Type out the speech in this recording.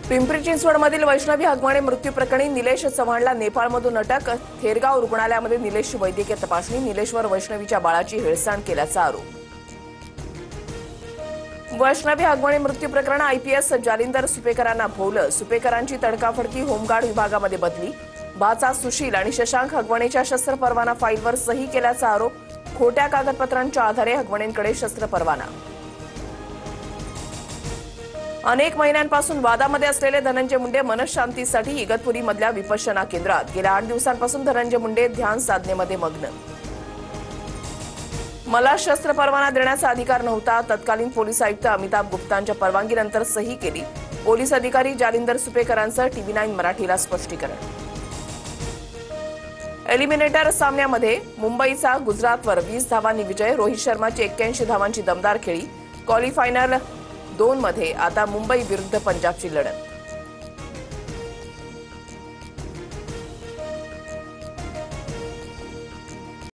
पिंपरी चिंचवडमधील वैष्णवी हगवणे मृत्यू प्रकरणी निलेश चव्हाणला नेपाळमधून अटक। थेरगाव रुग्णालयामध्ये निलेशची वैद्यकीय तपासणी। निलेशवर वैष्णवीच्या बाळाची हेळसांड केल्याचा आरोप। वैष्णवी हगवणे मृत्यू प्रकरण आयपीएस जालिंदर सुपेकरांना भोवलं। सुपेकरांची तडकाफडकी होमगार्ड विभागामध्ये बदली। भाचा सुशील आणि शशांक हगवणेच्या शस्त्र परवाना फाईलवर सही केल्याचा आरोप। खोट्या कागदपत्रांच्या आधारे हगवणेंकडे शस्त्र परवाना। अनेक महिन्यांपासून वादामध्ये असलेले धनंजय मुंडे मनशांतीसाठी इगतपुरीमधल्या विपश्यना केंद्रात। गेल्या 8 दिवसांपासून धनंजय मुंडे ध्यान साधनेमध्ये मग्न। मला शस्त्र परवाना देण्याचा अधिकार नव्हता। तत्कालीन पोलीस आयुक्त अमिताभ गुप्तांच्या परवानगीनंतर सही केली। पोलीस अधिकारी जालिंदर सुपेकरांचं TV9 मराठीला स्पष्टीकरण। एलिमिनेटर सामन्यामध्ये मुंबईचा गुजरातवर 20 धावांनी विजय। रोहित शर्माची 81 धावांची दमदार खेळी। क्वालिफायनल 2 मध्ये आता मुंबई विरुद्ध पंजाबची लढत।